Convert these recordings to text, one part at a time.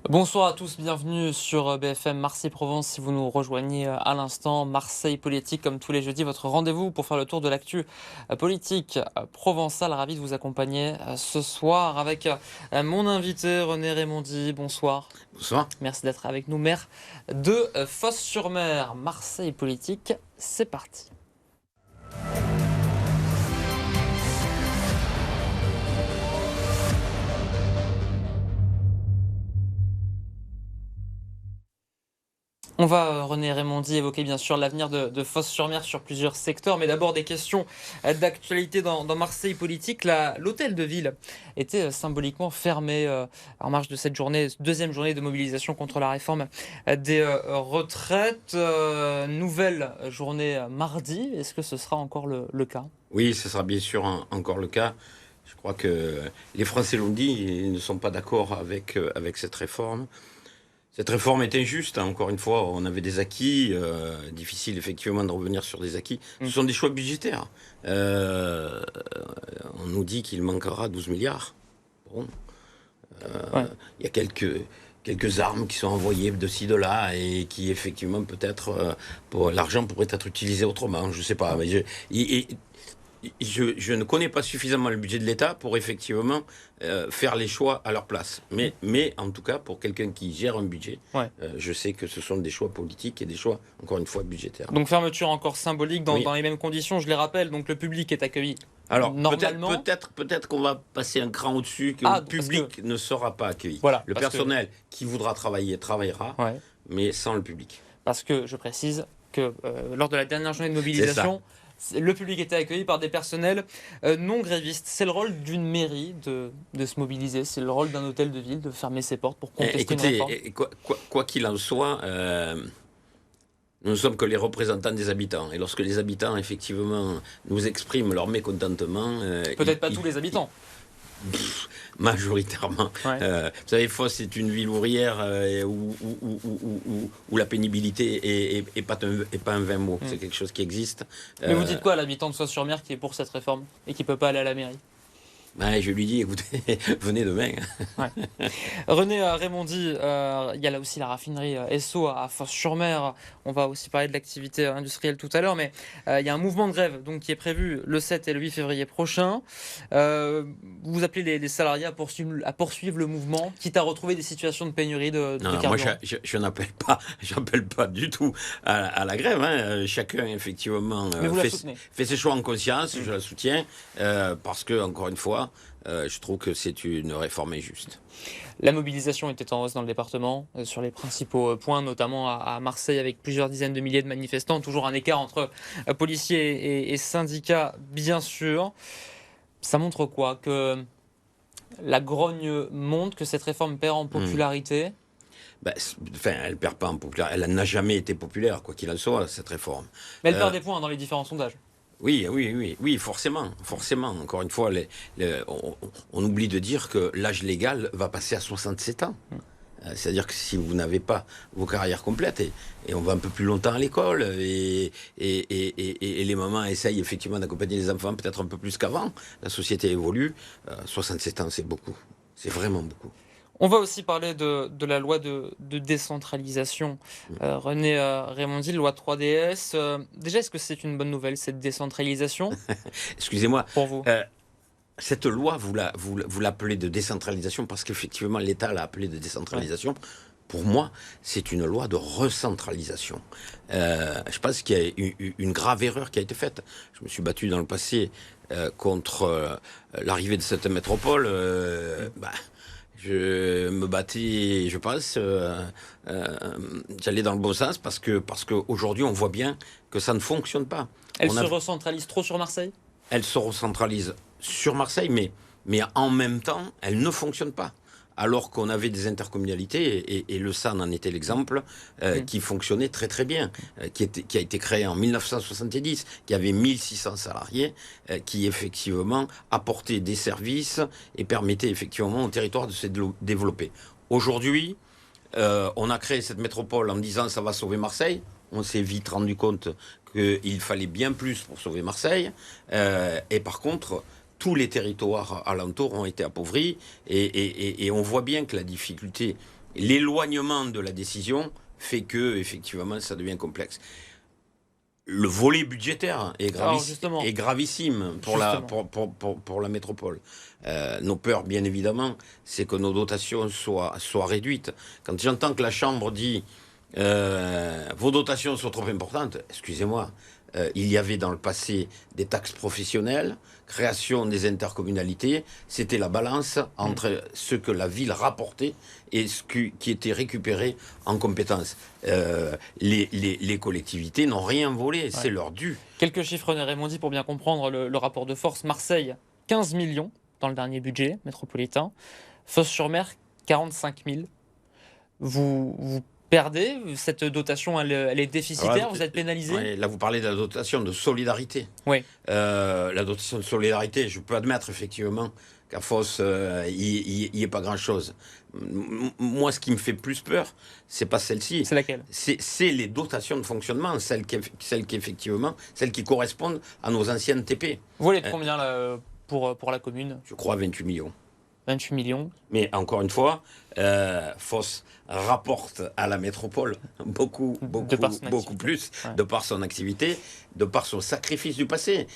Bonsoir à tous, bienvenue sur BFM Marseille-Provence. Si vous nous rejoignez à l'instant, Marseille Politique, comme tous les jeudis, votre rendez-vous pour faire le tour de l'actu politique provençale. Ravi de vous accompagner ce soir avec mon invité René Raymondy. Bonsoir. Bonsoir. Merci d'être avec nous, maire de Fos-sur-Mer. Marseille Politique, c'est parti. On va, René Raymondy, évoquer bien sûr l'avenir de Fos-sur-Mer sur plusieurs secteurs, mais d'abord des questions d'actualité dans Marseille Politique. L'hôtel de ville était symboliquement fermé en marge de cette journée, deuxième journée de mobilisation contre la réforme des retraites. Nouvelle journée mardi, est-ce que ce sera encore le cas ? Oui, ce sera bien sûr encore le cas. Je crois que les Français l'ont dit, ils ne sont pas d'accord avec cette réforme. Cette réforme est injuste, hein. Encore une fois, on avait des acquis, difficile effectivement de revenir sur des acquis. Ce sont des choix budgétaires. On nous dit qu'il manquera 12 milliards. Bon. Il y a quelques armes qui sont envoyées de ci, de là, et qui effectivement peut-être, l'argent pourrait être utilisé autrement, je ne sais pas. Mais je ne connais pas suffisamment le budget de l'État pour effectivement faire les choix à leur place. Mais en tout cas, pour quelqu'un qui gère un budget, je sais que ce sont des choix politiques et des choix, encore une fois, budgétaires. Donc fermeture encore symbolique dans, Oui. dans les mêmes conditions, je les rappelle. Donc le public est accueilli Alors, normalement. peut-être qu'on va passer un cran au-dessus, que le public ne sera pas accueilli. Voilà, le personnel qui voudra travailler, travaillera, mais sans le public. Parce que je précise que lors de la dernière journée de mobilisation, le public était accueilli par des personnels non grévistes. C'est le rôle d'une mairie de se mobiliser, c'est le rôle d'un hôtel de ville de fermer ses portes pour contester une réforme. Quoi qu'il en soit, nous ne sommes que les représentants des habitants. Et lorsque les habitants, effectivement, nous expriment leur mécontentement... Peut-être pas tous les habitants. Majoritairement. Vous savez, Fos est une ville ouvrière où la pénibilité est pas un vain mot. C'est quelque chose qui existe. Mais vous dites quoi à l'habitant de Fos-sur-Mer qui est pour cette réforme et qui ne peut pas aller à la mairie ? Je lui dis, écoutez, venez demain. René Raymondy, il y a là aussi la raffinerie Esso à Fos-sur-Mer. On va aussi parler de l'activité industrielle tout à l'heure, mais il y a un mouvement de grève donc, qui est prévu le 7 et le 8 février prochain. Vous appelez les salariés à poursuivre le mouvement, quitte à retrouver des situations de pénurie de carburant. Moi, je n'appelle pas du tout à la grève. Hein. Chacun, effectivement, fait ses choix en conscience. Je la soutiens parce que, encore une fois, je trouve que c'est une réforme injuste. La mobilisation était en hausse dans le département, sur les principaux points, notamment à Marseille, avec plusieurs dizaines de milliers de manifestants. Toujours un écart entre policiers et syndicats, bien sûr. Ça montre quoi ? Que la grogne monte, que cette réforme perd en popularité ? Elle perd pas en popularité. Elle n'a jamais été populaire, quoi qu'il en soit, cette réforme. Mais elle perd des points dans les différents sondages. Oui, forcément. Encore une fois, on oublie de dire que l'âge légal va passer à 67 ans. C'est-à-dire que si vous n'avez pas vos carrières complètes, et on va un peu plus longtemps à l'école, et les mamans essayent effectivement d'accompagner les enfants peut-être un peu plus qu'avant, la société évolue, 67 ans, c'est beaucoup. C'est vraiment beaucoup. On va aussi parler de la loi de décentralisation. René Raymondy, loi 3DS. Déjà, est-ce que c'est une bonne nouvelle, cette décentralisation ? Excusez-moi. Pour vous. Cette loi, vous l'appelez de décentralisation parce qu'effectivement, l'État l'a appelée de décentralisation. Pour moi, c'est une loi de recentralisation. Je pense qu'il y a une grave erreur qui a été faite. Je me suis battu dans le passé contre l'arrivée de cette métropole. Je me battais, je pense, j'allais dans le bon sens parce que aujourd'hui on voit bien que ça ne fonctionne pas. Elle se recentralise trop sur Marseille ? Elle se recentralise sur Marseille, mais en même temps, elle ne fonctionne pas. Alors qu'on avait des intercommunalités, et le SAN en était l'exemple, qui fonctionnait très très bien, qui a été créé en 1970, qui avait 1600 salariés, qui effectivement apportait des services et permettait effectivement au territoire de se développer. Aujourd'hui, on a créé cette métropole en disant ça va sauver Marseille. On s'est vite rendu compte qu'il fallait bien plus pour sauver Marseille. Et par contre, tous les territoires alentours ont été appauvris et on voit bien que la difficulté l'éloignement de la décision fait que, effectivement, ça devient complexe. Le volet budgétaire est, Alors justement, est gravissime pour pour la métropole. Nos peurs, bien évidemment, c'est que nos dotations soient réduites. Quand j'entends que la Chambre dit vos dotations sont trop importantes, excusez-moi, il y avait dans le passé des taxes professionnelles, création des intercommunalités, c'était la balance entre ce que la ville rapportait et ce qui était récupéré en compétences. Les collectivités n'ont rien volé, c'est leur dû. Quelques chiffres, René Raimondi, pour bien comprendre le rapport de force. Marseille, 15 millions dans le dernier budget métropolitain. Fos-sur-Mer, 45 000. Vous perdez, cette dotation, elle est déficitaire, Alors, vous êtes pénalisé. Ouais, là, vous parlez de la dotation de solidarité. Oui. La dotation de solidarité, je peux admettre effectivement qu'à Fos, il n'y ait pas grand-chose. Moi, ce qui me fait plus peur, c'est pas celle-ci. C'est laquelle? C'est les dotations de fonctionnement, celles qui correspondent à nos anciennes TP. Vous voulez de combien là, pour la commune? Je crois 28 millions. 28 millions. Mais encore une fois, Fos rapporte à la métropole beaucoup plus, ouais. de par son activité, de par son sacrifice du passé.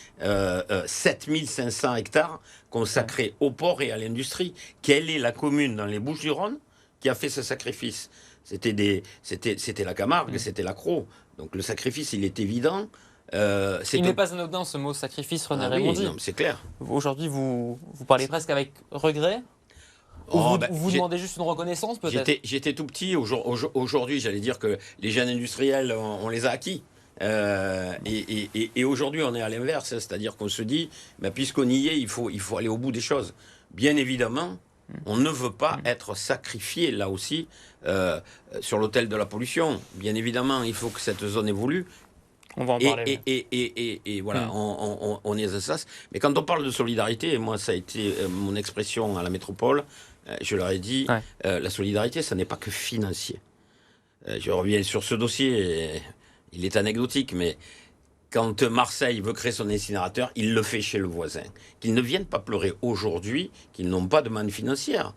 7500 hectares consacrés au port et à l'industrie. Quelle est la commune dans les Bouches-du-Rhône qui a fait ce sacrifice? C'était la Camargue, c'était la Crau. Donc le sacrifice, il est évident. Il n'est pas anodin ce mot sacrifice, René Raimondi. Oui, c'est clair. Aujourd'hui, vous parlez presque avec regret. Ou vous demandez juste une reconnaissance, peut-être? J'étais tout petit. Aujourd'hui, j'allais dire que les jeunes industriels, on les a acquis. Et aujourd'hui, on est à l'inverse. C'est-à-dire qu'on se dit, puisqu'on y est, il faut aller au bout des choses. Bien évidemment, on ne veut pas être sacrifié, là aussi, sur l'autel de la pollution. Bien évidemment, il faut que cette zone évolue. On va en parler. Et voilà, on est à ça. Mais quand on parle de solidarité, moi, ça a été mon expression à la métropole. Je leur ai dit, la solidarité, ça n'est pas que financier. Je reviens sur ce dossier. Il est anecdotique, mais quand Marseille veut créer son incinérateur, il le fait chez le voisin. Qu'ils ne viennent pas pleurer aujourd'hui qu'ils n'ont pas de manne financière.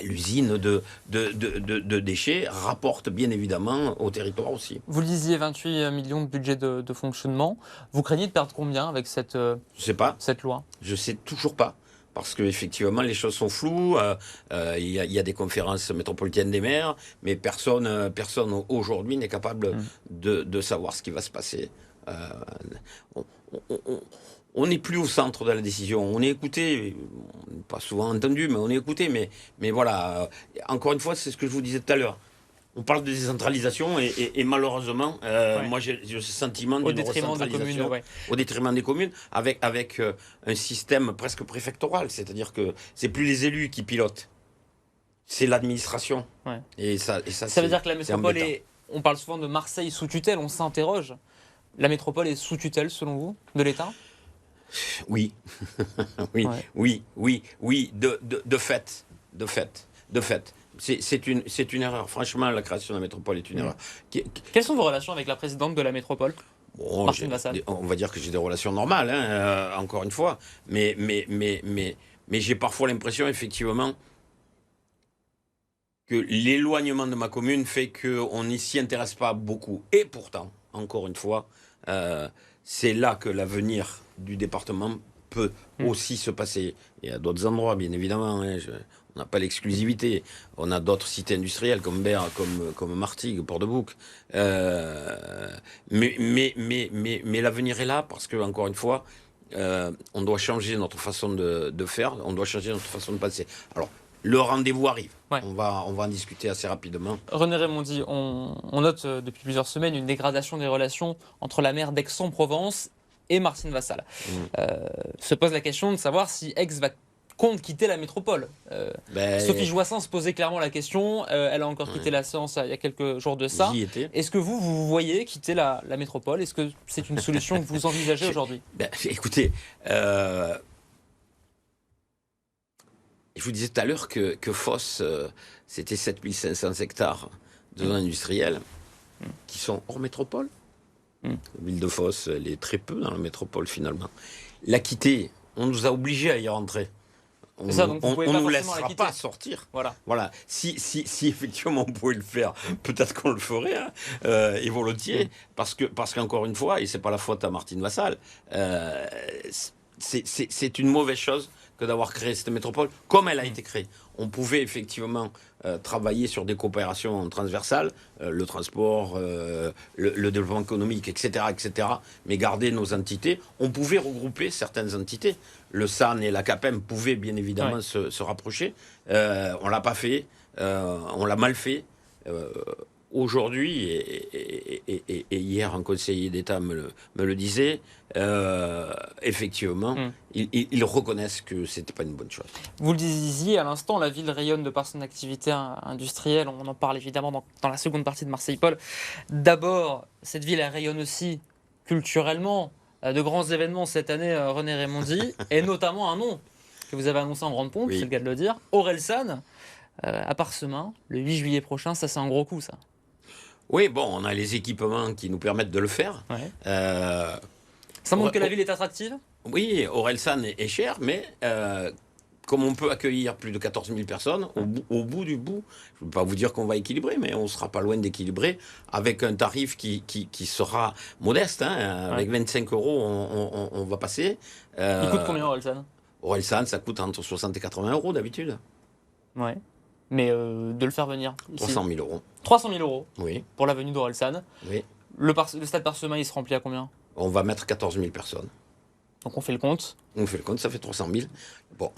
L'usine de déchets rapporte bien évidemment au territoire aussi. Vous le disiez, 28 millions de budget de fonctionnement. Vous craignez de perdre combien avec cette loi? Je sais toujours pas. Parce qu'effectivement, les choses sont floues. Il y a des conférences métropolitaines des maires, mais personne aujourd'hui n'est capable de savoir ce qui va se passer. On n'est plus au centre de la décision. On est écouté, pas souvent entendu, mais on est écouté. Mais voilà, encore une fois, c'est ce que je vous disais tout à l'heure. On parle de décentralisation et malheureusement, moi j'ai ce sentiment d'une recentralisation au détriment des communes, avec un système presque préfectoral. C'est-à-dire que c'est plus les élus qui pilotent, c'est l'administration. Ouais. Et ça veut dire que la métropole on parle souvent de Marseille sous tutelle, on s'interroge. La métropole est sous tutelle, selon vous, de l'État? Oui. oui, de fait. C'est une erreur. Franchement, la création de la métropole est une erreur. Quelles sont vos relations avec la présidente de la métropole, Martine Vassal? On va dire que j'ai des relations normales, encore une fois. Mais j'ai parfois l'impression, effectivement, que l'éloignement de ma commune fait qu'on n'y s'y intéresse pas beaucoup. Et pourtant, encore une fois, c'est là que l'avenir du département peut aussi se passer. Il y a d'autres endroits, bien évidemment. On n'a pas l'exclusivité. On a d'autres sites industriels comme Berre, comme Martigues, Port-de-Bouc. Mais l'avenir est là parce que, encore une fois, on doit changer notre façon de faire, on doit changer notre façon de penser. Alors, le rendez-vous arrive. On va en discuter assez rapidement. René Raimondi, on note depuis plusieurs semaines une dégradation des relations entre la maire d'Aix-en-Provence et Martine Vassal. Se pose la question de savoir si Aix compte quitter la métropole. Sophie Joissains se posait clairement la question. Elle a encore quitté la séance il y a quelques jours de ça. Est-ce que vous voyez quitter la métropole? Est-ce que c'est une solution que vous envisagez aujourd'hui? Écoutez, je vous disais tout à l'heure que Fos, c'était 7500 hectares de zones industrielles qui sont hors métropole. La ville de Fos, elle est très peu dans la métropole finalement. La quitter, on nous a obligés à y rentrer. on ça, donc vous pouvez pas nous forcément la laissera quitter. pas sortir. Voilà. Voilà. Si effectivement on pouvait le faire, peut-être qu'on le ferait, hein, et volontiers, parce qu'encore une fois, et c'est pas la faute à Martine Vassal, euh, c'est une mauvaise chose que d'avoir créé cette métropole comme elle a été créée. On pouvait effectivement travailler sur des coopérations transversales, le transport, le développement économique, etc., mais garder nos entités. On pouvait regrouper certaines entités. Le SAN et la CAPEM pouvaient bien évidemment se rapprocher. On l'a pas fait, on l'a mal fait. Aujourd'hui, et hier, un conseiller d'État me le disait, effectivement, ils reconnaissent que c'était pas une bonne chose. Vous le disiez à l'instant, la ville rayonne de par son activité industrielle. On en parle évidemment dans la seconde partie de Marseille-Paul. D'abord, cette ville elle rayonne aussi culturellement. De grands événements cette année, René Raimondi, et notamment un nom que vous avez annoncé en grande pompe, c'est le cas de le dire, Orelsan, à Parsemin, le 8 juillet prochain. Ça, c'est un gros coup, ça. Oui, bon, on a les équipements qui nous permettent de le faire. Ouais. Euh, Ça montre que la ville est attractive. oui, Orelsan est cher, mais comme on peut accueillir plus de 14 000 personnes, au bout du bout, je ne veux pas vous dire qu'on va équilibrer, mais on ne sera pas loin d'équilibrer, avec un tarif qui sera modeste, hein, avec 25 euros, on va passer. Il coûte combien, Orelsan? Orelsan, ça coûte entre 60 et 80 euros d'habitude. Ouais. Mais de le faire venir ici. 300 000 euros. 300 000 euros Oui, pour la venue d'Orelsan. oui. Le stade Parsemin, il se remplit à combien? On va mettre 14 000 personnes. Donc on fait le compte. On fait le compte, ça fait 300 000. Bon,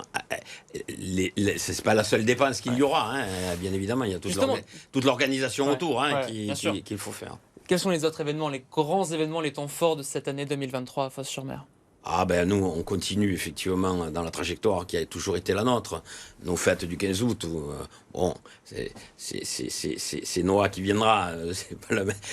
c'est pas la seule dépense qu'il y aura, hein, bien évidemment. Il y a toute l'organisation autour qu'il faut faire. Quels sont les autres événements, les grands événements, les temps forts de cette année 2023 à Fos-sur-Mer? Ah ben nous, on continue effectivement dans la trajectoire qui a toujours été la nôtre. Nos fêtes du 15 août, où, bon, c'est Noah qui viendra.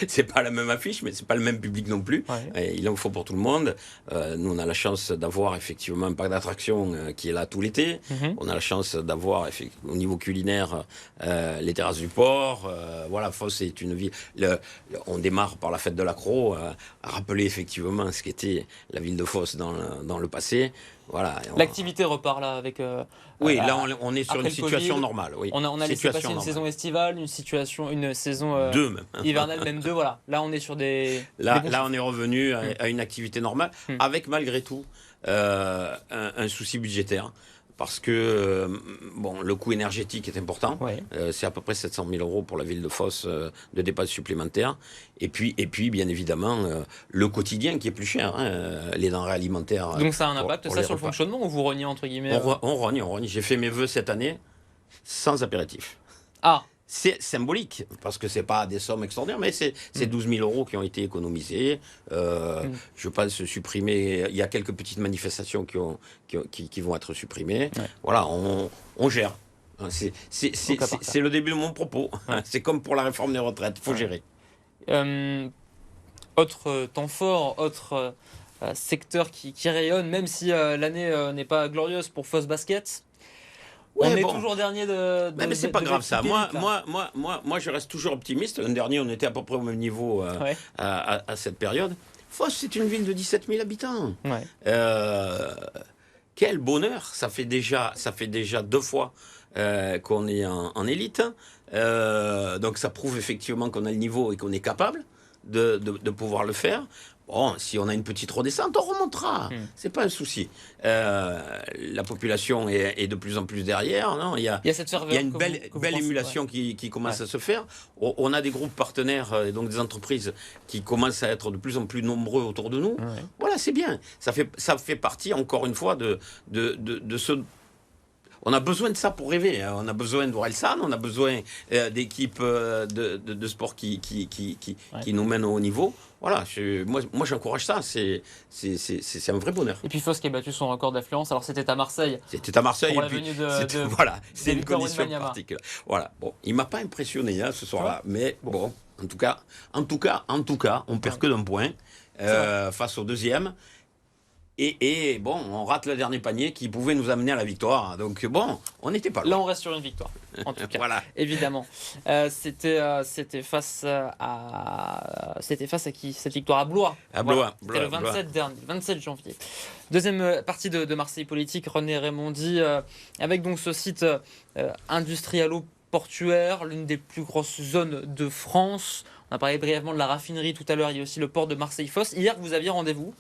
C'est pas la même affiche, mais c'est pas le même public non plus. Ouais. Il en faut pour tout le monde. Nous, on a la chance d'avoir effectivement un parc d'attractions qui est là tout l'été. On a la chance d'avoir au niveau culinaire les terrasses du port. Voilà, Fos est une ville. On démarre par la fête de l'accro, à rappeler effectivement ce qu'était la ville de Fos dans le passé. Voilà. L'activité repart là avec. Oui, là on est sur après une situation Covid, normale. Oui. On a laissé passer une normale. saison estivale, une saison Deux même. hivernale, même deux. Voilà. Là on est sur des. Là on est revenu à une activité normale, avec malgré tout un souci budgétaire. Parce que bon, le coût énergétique est important. Ouais. C'est à peu près 700 000 euros pour la ville de Fos de dépenses supplémentaires. Et puis bien évidemment, le quotidien qui est plus cher, hein, les denrées alimentaires. Donc ça a un impact pour ça les sur le repas. fonctionnement ou vous reniez entre guillemets On rogne. J'ai fait mes vœux cette année sans apéritif. Ah. C'est symbolique, parce que c'est pas des sommes extraordinaires, mais c'est 12 000 euros qui ont été économisés. Je pense supprimer. Il y a quelques petites manifestations qui vont être supprimées. Ouais. Voilà, on gère. C'est le début de mon propos. Ouais. C'est comme pour la réforme des retraites, il faut gérer. Autre temps fort, autre secteur qui rayonne, même si l'année n'est pas glorieuse pour Fos Basket. Ouais, on est toujours dernier de. Mais c'est pas grave ça. Moi, Moi, je reste toujours optimiste. L'an dernier, on était à peu près au même niveau à cette période. Fos, c'est une ville de 17 000 habitants. Ouais. Quel bonheur. Ça fait déjà 2 fois qu'on est en élite. Donc ça prouve effectivement qu'on a le niveau et qu'on est capable de pouvoir le faire. Bon, si on a une petite redescente, on remontera. C'est pas un souci. La population est de plus en plus derrière. Non, il y a cette ferveur. Il y a une belle émulation qui commence à se faire. On a des groupes partenaires, et donc des entreprises qui commencent à être de plus en plus nombreux autour de nous. Ouais. Voilà, c'est bien. Ça fait partie, encore une fois, de ce... On a besoin de ça pour rêver. On a besoin d'Orelsan, on a besoin d'équipes de sport qui nous mènent au haut niveau. Voilà, moi j'encourage ça. C'est un vrai bonheur. Et puis Fos qui a battu son record d'affluence. Alors c'était à Marseille. C'était à Marseille. Pour et la puis, venue voilà, c'est une Victor condition Wembanyama. particulière. Voilà. Bon, il m'a pas impressionné ce soir-là, mais bon, en tout cas, on perd que d'un point face au deuxième. Et bon, on rate le dernier panier qui pouvait nous amener à la victoire. Donc bon, on n'était pas loin. Là, on reste sur une victoire, en tout cas. Voilà. Évidemment. C'était face à qui cette victoire? À Blois. À Blois. C'était le 27 dernier, 27 janvier. Deuxième partie de Marseille Politique, René Raimondi, avec donc ce site industrialo-portuaire, l'une des plus grosses zones de France. On a parlé brièvement de la raffinerie tout à l'heure, il y a aussi le port de Marseille-Fos. Hier, vous aviez rendez-vous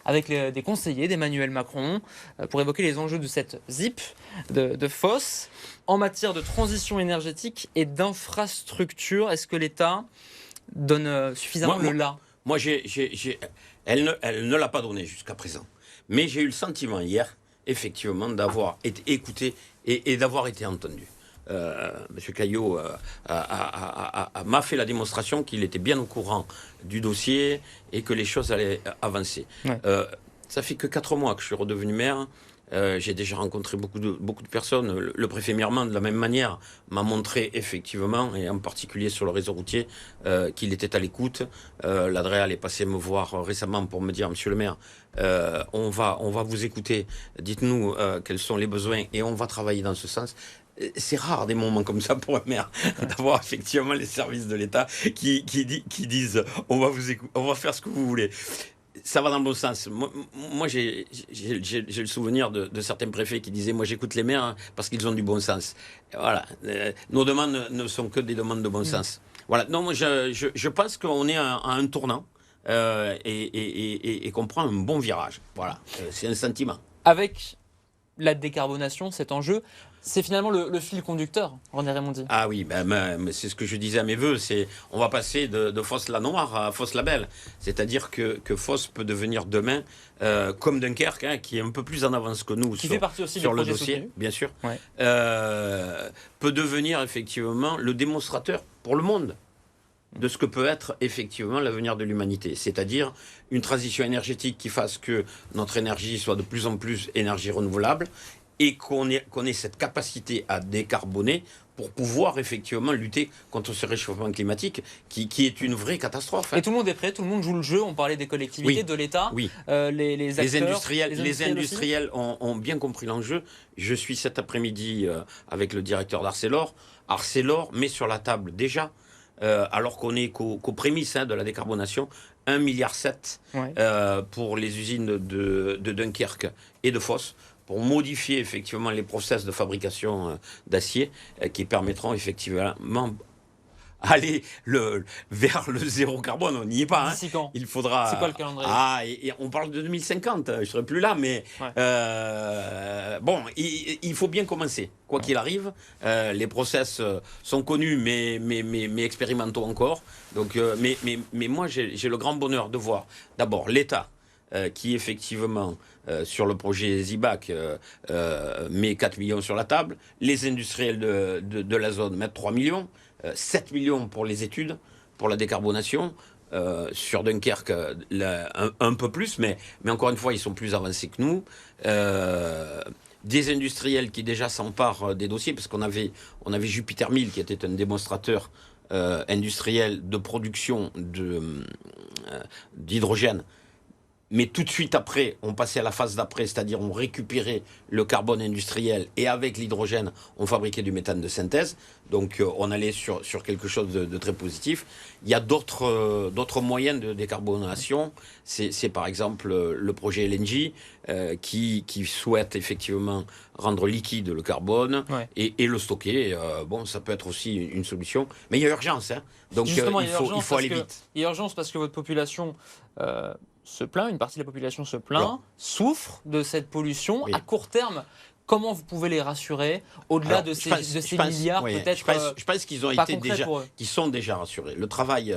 avec des conseillers d'Emmanuel Macron pour évoquer les enjeux de cette ZIP de Fos en matière de transition énergétique et d'infrastructure. Est-ce que l'État donne suffisamment le là? Moi, elle ne l'a pas donné jusqu'à présent. Mais j'ai eu le sentiment hier, effectivement, d'avoir été écouté et d'avoir été entendu. Monsieur Caillot m'a fait la démonstration qu'il était bien au courant du dossier et que les choses allaient avancer. Ouais. Ça fait que 4 mois que je suis redevenu maire. J'ai déjà rencontré beaucoup de personnes. Le préfet Mirmand, de la même manière, m'a montré effectivement, et en particulier sur le réseau routier, qu'il était à l'écoute. L'Adréal est passé me voir récemment pour me dire, monsieur le maire, on va vous écouter, dites-nous quels sont les besoins et on va travailler dans ce sens. C'est rare des moments comme ça pour un maire, d'avoir effectivement les services de l'État qui disent on va faire ce que vous voulez. Ça va dans le bon sens. Moi j'ai le souvenir de certains préfets qui disaient moi j'écoute les maires parce qu'ils ont du bon sens. Et voilà. Nos demandes ne sont que des demandes de bon sens. Voilà. Non, moi je pense qu'on est à un tournant et qu'on prend un bon virage. Voilà. C'est un sentiment. Avec la décarbonation, cet enjeu, c'est finalement le fil conducteur, René Raimondi. Ah oui, c'est ce que je disais à mes voeux, on va passer de Fos-la-Noire à Fos-la-Belle. C'est-à-dire que Fos peut devenir demain, comme Dunkerque, qui est un peu plus en avance que nous qui fait partie aussi sur du le projet dossier, soutenu. bien sûr, Ouais. peut devenir effectivement le démonstrateur pour le monde de ce que peut être effectivement l'avenir de l'humanité. C'est-à-dire une transition énergétique qui fasse que notre énergie soit de plus en plus énergie renouvelable et qu'on ait cette capacité à décarboner pour pouvoir effectivement lutter contre ce réchauffement climatique qui est une vraie catastrophe. Et tout le monde est prêt, tout le monde joue le jeu. On parlait des collectivités, de l'État, oui. Les acteurs, les industriels ont bien compris l'enjeu. Je suis cet après-midi avec le directeur d'Arcelor. Arcelor met sur la table déjà, alors qu'on est qu'aux prémices de la décarbonation, 1,7 milliard pour les usines de Dunkerque et de Fos, pour modifier effectivement les process de fabrication d'acier qui permettront effectivement aller vers le zéro carbone. On n'y est pas. D'ici quand? Il faudra. C'est quoi le calendrier? Et on parle de 2050. Je serai plus là, mais bon, il faut bien commencer. Quoi qu'il arrive, les process sont connus, mais expérimentaux encore. Donc, mais moi, j'ai le grand bonheur de voir d'abord l'État. Qui effectivement, sur le projet ZIBAC, met 4 millions sur la table. Les industriels de la zone mettent 3 millions. 7 millions pour les études, pour la décarbonation. Sur Dunkerque, un peu plus, mais encore une fois, ils sont plus avancés que nous. Des industriels qui déjà s'emparent des dossiers, parce qu'on avait Jupiter 1000 qui était un démonstrateur industriel de production d'hydrogène. Mais tout de suite après, on passait à la phase d'après, c'est-à-dire on récupérait le carbone industriel et avec l'hydrogène, on fabriquait du méthane de synthèse. Donc on allait sur quelque chose de très positif. Il y a d'autres moyens de décarbonation. C'est par exemple le projet LNG qui souhaite effectivement rendre liquide le carbone et le stocker. Bon, ça peut être aussi une solution. Mais il y a urgence. Donc il faut aller vite. Il y a urgence parce que votre population... se plaint, une partie de la population se plaint, souffre de cette pollution. À court terme, comment vous pouvez les rassurer au-delà de ces milliards peut-être? Je pense qu'ils ont été déjà, qu'ils sont déjà rassurés. Le travail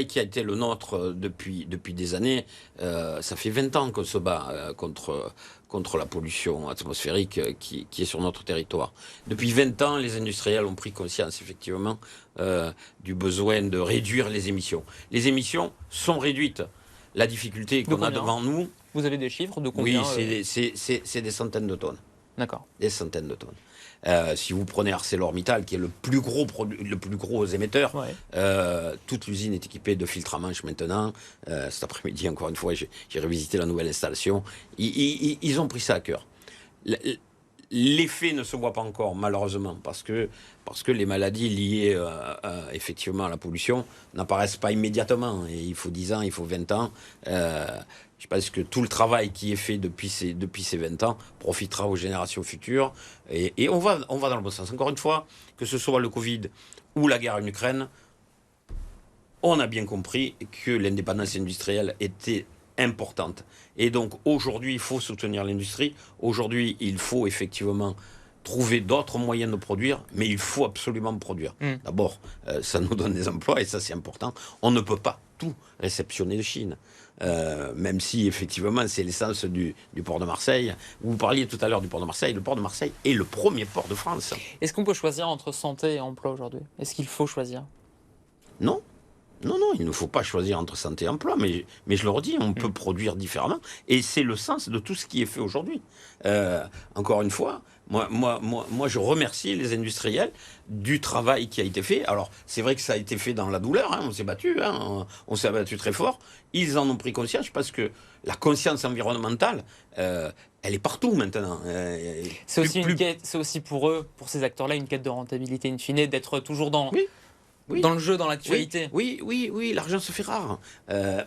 qui a été le nôtre depuis des années, ça fait 20 ans qu'on se bat contre la pollution atmosphérique qui est sur notre territoire. Depuis 20 ans, les industriels ont pris conscience effectivement du besoin de réduire les émissions. Les émissions sont réduites. La difficulté qu'on a devant nous... Vous avez des chiffres de combien? Oui, c'est des centaines de tonnes. D'accord. Des centaines de tonnes. Si vous prenez ArcelorMittal, qui est le plus gros émetteur, Ouais. toute l'usine est équipée de filtres à manche maintenant. Cet après-midi, encore une fois, j'ai revisité la nouvelle installation. Ils ont pris ça à cœur. L'effet ne se voit pas encore, malheureusement, parce que les maladies liées effectivement à la pollution n'apparaissent pas immédiatement. Et il faut 10 ans, il faut 20 ans. Je pense que tout le travail qui est fait depuis ces 20 ans profitera aux générations futures. Et on va dans le bon sens. Encore une fois, que ce soit le Covid ou la guerre en Ukraine, on a bien compris que l'indépendance industrielle était importante. Et donc aujourd'hui, il faut soutenir l'industrie. Aujourd'hui, il faut effectivement trouver d'autres moyens de produire, mais il faut absolument produire. D'abord, ça nous donne des emplois et ça c'est important. On ne peut pas tout réceptionner de Chine. Même si effectivement c'est l'essence du port de Marseille. Vous parliez tout à l'heure du port de Marseille. Le port de Marseille est le premier port de France. Est-ce qu'on peut choisir entre santé et emploi aujourd'hui? Est-ce qu'il faut choisir? Non. Non, non, il ne faut pas choisir entre santé et emploi, mais je le redis, on peut produire différemment, et c'est le sens de tout ce qui est fait aujourd'hui. Encore une fois, moi, je remercie les industriels du travail qui a été fait. Alors, c'est vrai que ça a été fait dans la douleur, hein, on s'est battu, hein, on s'est battu très fort. Ils en ont pris conscience parce que la conscience environnementale, elle est partout maintenant. C'est aussi une quête, c'est aussi pour eux, pour ces acteurs-là, une quête de rentabilité in fine, d'être toujours dans... Oui. Oui. Dans le jeu, dans l'actualité. Oui, l'argent se fait rare.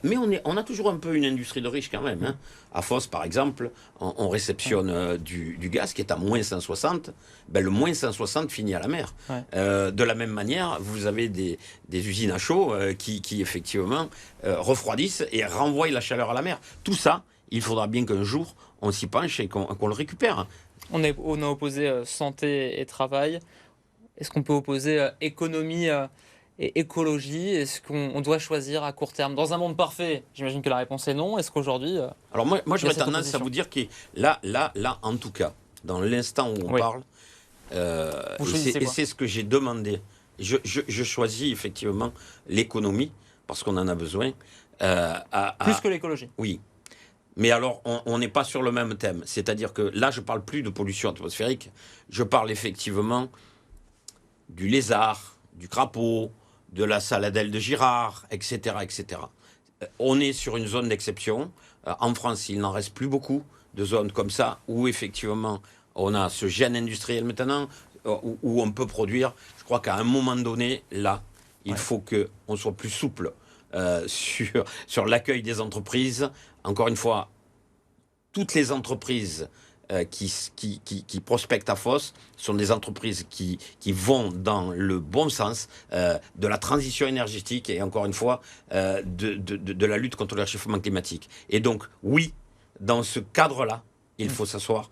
Mais on a toujours un peu une industrie de riches quand même. Hein. À Fos, par exemple, on réceptionne du gaz qui est à moins 160. Ben, le moins 160 finit à la mer. De la même manière, vous avez des usines à chaud qui effectivement refroidissent et renvoient la chaleur à la mer. Tout ça, il faudra bien qu'un jour, on s'y penche et qu'on le récupère. On a opposé santé et travail. Est-ce qu'on peut opposer économie et écologie? Est-ce qu'on doit choisir à court terme? Dans un monde parfait, j'imagine que la réponse est non. Est-ce qu'aujourd'hui... Alors moi j'aurais tendance à vous dire que là, en tout cas, dans l'instant où on parle, et c'est ce que j'ai demandé, je choisis effectivement l'économie, parce qu'on en a besoin. Plus que l'écologie? Oui. Mais alors, on n'est pas sur le même thème. C'est-à-dire que là, je ne parle plus de pollution atmosphérique, je parle effectivement du lézard, du crapaud, de la saladelle de Girard, etc., etc. On est sur une zone d'exception. En France, il n'en reste plus beaucoup de zones comme ça, où effectivement, on a ce gène industriel maintenant, où on peut produire. Je crois qu'à un moment donné, là, il faut qu'on soit plus souple sur l'accueil des entreprises. Encore une fois, toutes les entreprises qui prospectent à Fos sont des entreprises qui vont dans le bon sens de la transition énergétique et encore une fois de la lutte contre le réchauffement climatique. Et donc oui, dans ce cadre-là, il faut s'asseoir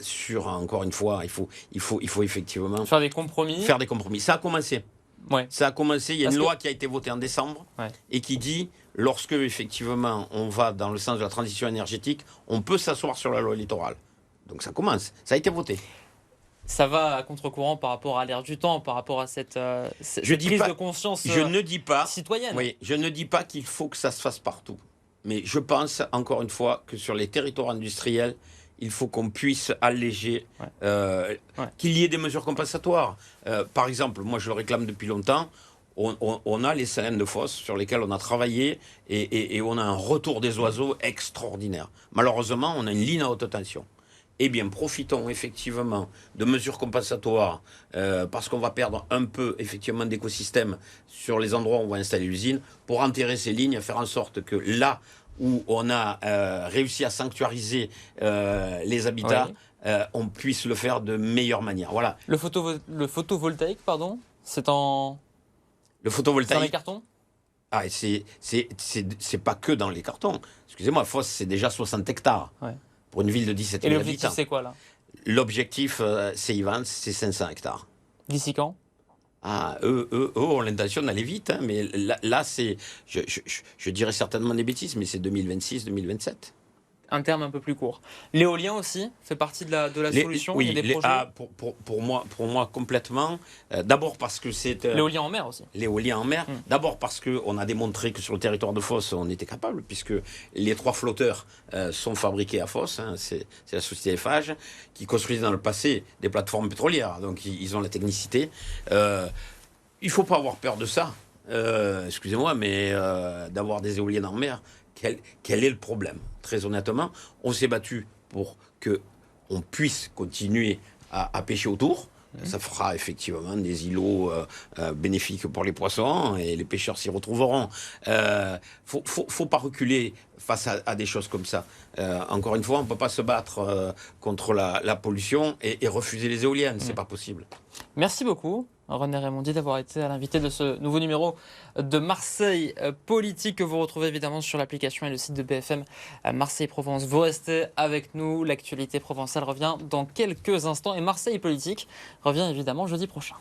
sur, encore une fois, il faut effectivement faire des compromis. Faire des compromis. Ça a commencé. Ça a commencé, il y a une loi qui a été votée en décembre et qui dit, lorsque effectivement on va dans le sens de la transition énergétique, on peut s'asseoir sur la loi littorale. Donc ça commence, ça a été voté. Ça va à contre-courant par rapport à l'ère du temps, par rapport à cette prise de conscience citoyenne. Oui, je ne dis pas qu'il faut que ça se fasse partout. Mais je pense, encore une fois, que sur les territoires industriels, il faut qu'on puisse alléger, qu'il y ait des mesures compensatoires. Par exemple, moi je le réclame depuis longtemps, on a les salines de Fos sur lesquelles on a travaillé et on a un retour des oiseaux extraordinaire. Malheureusement, on a une ligne à haute tension. Eh bien, profitons effectivement de mesures compensatoires parce qu'on va perdre un peu effectivement d'écosystème sur les endroits où on va installer l'usine pour enterrer ces lignes, faire en sorte que là où on a réussi à sanctuariser les habitats, on puisse le faire de meilleure manière. Voilà. Le photovoltaïque, pardon, c'est en... Le photovoltaïque. C'est dans les cartons? Ah, c'est pas que dans les cartons. Excusez-moi, Fos, c'est déjà 60 hectares. Pour une ville de 17 000 habitants. Et l'objectif, c'est quoi, là? L'objectif, c'est Yvan, c'est 500 hectares. D'ici quand? Ah, eux ont l'intention d'aller vite, hein, mais là c'est... Je dirais certainement des bêtises, mais c'est 2026, 2027. un terme un peu plus court. L'éolien aussi fait partie de la solution. Oui, il y a des projets. pour moi complètement. D'abord parce que c'est... L'éolien en mer aussi. L'éolien en mer. D'abord parce qu'on a démontré que sur le territoire de Fos, on était capable, puisque les 3 flotteurs sont fabriqués à Fos. Hein, c'est la société Eiffage qui construisait dans le passé des plateformes pétrolières. Donc ils ont la technicité. Il ne faut pas avoir peur de ça. Excusez-moi, mais d'avoir des éoliennes en mer, quel est le problème? Très honnêtement, on s'est battu pour qu'on puisse continuer à pêcher autour. Ça fera effectivement des îlots bénéfiques pour les poissons et les pêcheurs s'y retrouveront. Faut pas reculer face à des choses comme ça. Encore une fois, on ne peut pas se battre contre la pollution et refuser les éoliennes. C'est pas possible. Merci beaucoup, René Raymondi, d'avoir été à l'invité de ce nouveau numéro de Marseille Politique que vous retrouvez évidemment sur l'application et le site de BFM Marseille-Provence. Vous restez avec nous, l'actualité provençale revient dans quelques instants et Marseille Politique revient évidemment jeudi prochain.